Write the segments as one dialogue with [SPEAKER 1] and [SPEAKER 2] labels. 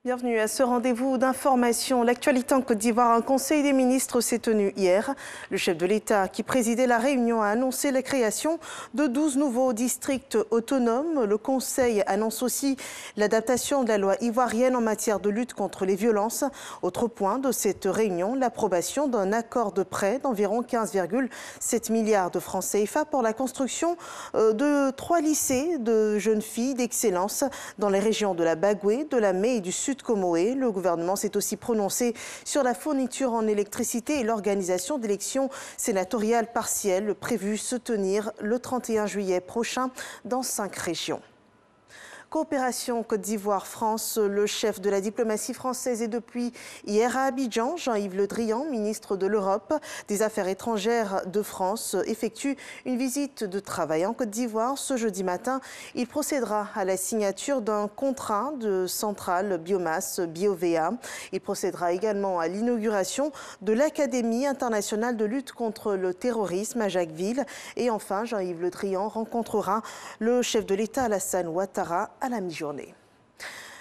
[SPEAKER 1] Bienvenue à ce rendez-vous d'information. L'actualité en Côte d'Ivoire, un conseil des ministres s'est tenu hier. Le chef de l'État qui présidait la réunion a annoncé la création de 12 nouveaux districts autonomes. Le conseil annonce aussi l'adaptation de la loi ivoirienne en matière de lutte contre les violences. Autre point de cette réunion, l'approbation d'un accord de prêt d'environ 15,7 milliards de francs CFA pour la construction de 3 lycées de jeunes filles d'excellence dans les régions de la Bagoué, de la Mé et du Sud Comoé. Le gouvernement s'est aussi prononcé sur la fourniture en électricité et l'organisation d'élections sénatoriales partielles prévues se tenir le 31 juillet prochain dans 5 régions. Coopération Côte d'Ivoire-France, le chef de la diplomatie française est depuis hier à Abidjan. Jean-Yves Le Drian, ministre de l'Europe, des Affaires étrangères de France, effectue une visite de travail en Côte d'Ivoire. Ce jeudi matin, il procédera à la signature d'un contrat de centrale biomasse BioVA. Il procédera également à l'inauguration de l'Académie internationale de lutte contre le terrorisme à Jacquesville. Et enfin, Jean-Yves Le Drian rencontrera le chef de l'État Alassane Ouattara à la mi-journée.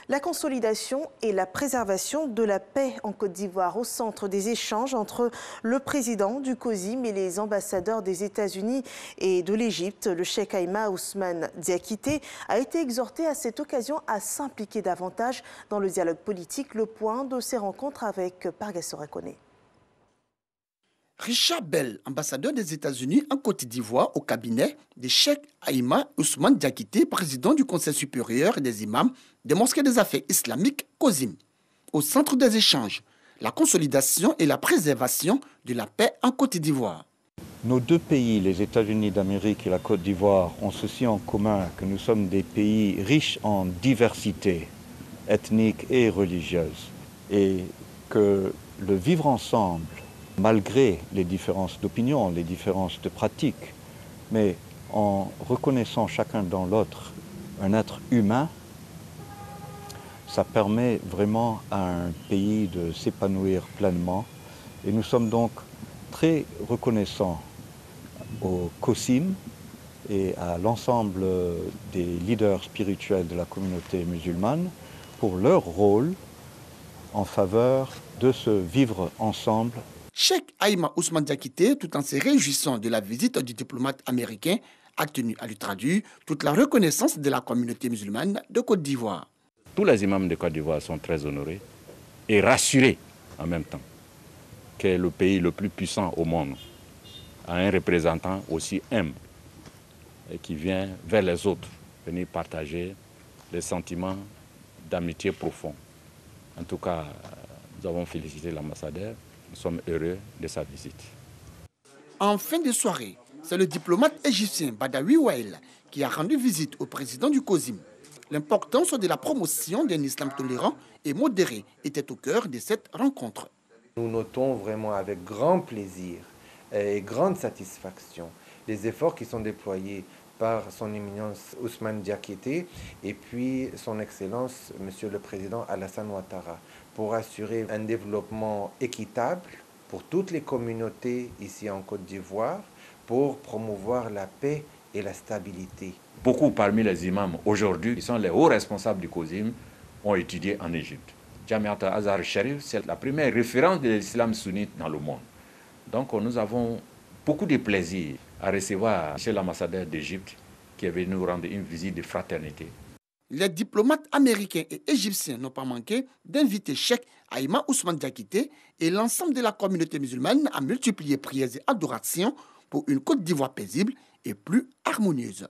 [SPEAKER 1] La consolidation et la préservation de la paix en Côte d'Ivoire au centre des échanges entre le président du COSIM et les ambassadeurs des États-Unis et de l'Égypte. Le cheikh Aïma Ousmane Diakité a été exhorté à cette occasion à s'impliquer davantage dans le dialogue politique. Le point de ces rencontres avec Pargassora Koné.
[SPEAKER 2] Richard Bell, ambassadeur des États-Unis en Côte d'Ivoire au cabinet de cheikh Aïma Ousmane Diakité, président du Conseil supérieur des imams des mosquées des affaires islamiques COSIM. Au centre des échanges, la consolidation et la préservation de la paix en Côte d'Ivoire.
[SPEAKER 3] Nos deux pays, les États-Unis d'Amérique et la Côte d'Ivoire, ont ceci en commun que nous sommes des pays riches en diversité ethnique et religieuse et que le vivre ensemble, malgré les différences d'opinion, les différences de pratique, mais en reconnaissant chacun dans l'autre un être humain, ça permet vraiment à un pays de s'épanouir pleinement. Et nous sommes donc très reconnaissants au COSIM et à l'ensemble des leaders spirituels de la communauté musulmane pour leur rôle en faveur de ce vivre ensemble.
[SPEAKER 2] Cheikh Aïma Ousmane Diakité, tout en se réjouissant de la visite du diplomate américain, a tenu à lui traduire toute la reconnaissance de la communauté musulmane de Côte d'Ivoire.
[SPEAKER 4] Tous les imams de Côte d'Ivoire sont très honorés et rassurés en même temps que le pays le plus puissant au monde a un représentant aussi humble et qui vient vers les autres, venir partager les sentiments d'amitié profond. En tout cas, nous avons félicité l'ambassadeur. Nous sommes heureux de sa visite.
[SPEAKER 2] En fin de soirée, c'est le diplomate égyptien Badawi Wael qui a rendu visite au président du COSIM. L'importance de la promotion d'un islam tolérant et modéré était au cœur de cette rencontre.
[SPEAKER 5] Nous notons vraiment avec grand plaisir et grande satisfaction les efforts qui sont déployés par son éminence Ousmane Diakité et puis son excellence, monsieur le président Alassane Ouattara, pour assurer un développement équitable pour toutes les communautés ici en Côte d'Ivoire, pour promouvoir la paix et la stabilité.
[SPEAKER 4] Beaucoup parmi les imams aujourd'hui, qui sont les hauts responsables du COSIM, ont étudié en Égypte. Jamiat Azhar Sharif, c'est la première référence de l'islam sunnite dans le monde. Donc nous avons beaucoup de plaisir à recevoir chez l'ambassadeur d'Égypte qui est venu nous rendre une visite de fraternité.
[SPEAKER 2] Les diplomates américains et égyptiens n'ont pas manqué d'inviter Cheikh Aïma Ousmane Diakité et l'ensemble de la communauté musulmane à multiplier prières et adorations pour une Côte d'Ivoire paisible et plus harmonieuse.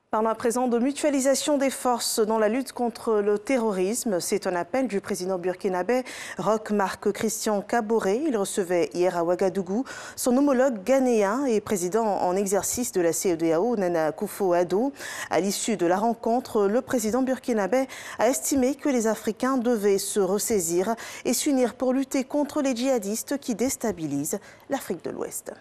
[SPEAKER 1] Parlons à présent de mutualisation des forces dans la lutte contre le terrorisme. C'est un appel du président burkinabé Roch Marc Christian Kaboré. Il recevait hier à Ouagadougou son homologue ghanéen et président en exercice de la CEDEAO, Nana Akufo-Addo. À l'issue de la rencontre, le président burkinabé a estimé que les Africains devaient se ressaisir et s'unir pour lutter contre les djihadistes qui déstabilisent l'Afrique de l'Ouest.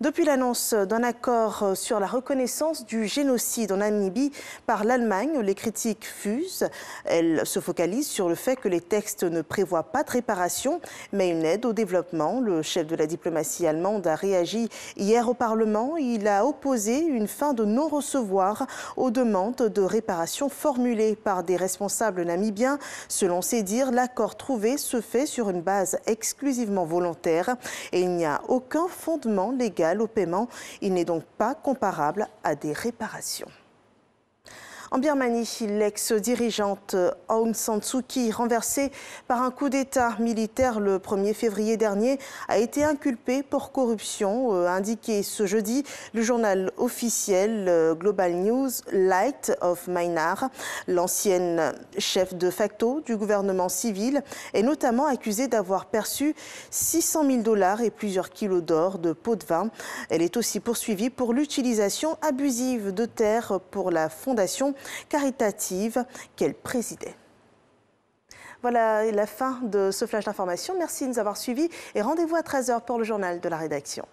[SPEAKER 1] Depuis l'annonce d'un accord sur la reconnaissance du génocide en Namibie par l'Allemagne, les critiques fusent. Elles se focalisent sur le fait que les textes ne prévoient pas de réparation, mais une aide au développement. Le chef de la diplomatie allemande a réagi hier au Parlement. Il a opposé une fin de non-recevoir aux demandes de réparation formulées par des responsables namibiens. Selon ses dires, l'accord trouvé se fait sur une base exclusivement volontaire et il n'y a aucun fondement légal au paiement. Il n'est donc pas comparable à des réparations. En Birmanie, l'ex-dirigeante Aung San Suu Kyi, renversée par un coup d'État militaire le 1er février dernier, a été inculpée pour corruption, a indiqué ce jeudi le journal officiel Global News Light of Myanmar. L'ancienne chef de facto du gouvernement civil est notamment accusée d'avoir perçu 600 000 $ et plusieurs kilos d'or de pots de vin. Elle est aussi poursuivie pour l'utilisation abusive de terres pour la fondation caritative qu'elle présidait. Voilà la fin de ce flash d'information. Merci de nous avoir suivis et rendez-vous à 13h pour le journal de la rédaction.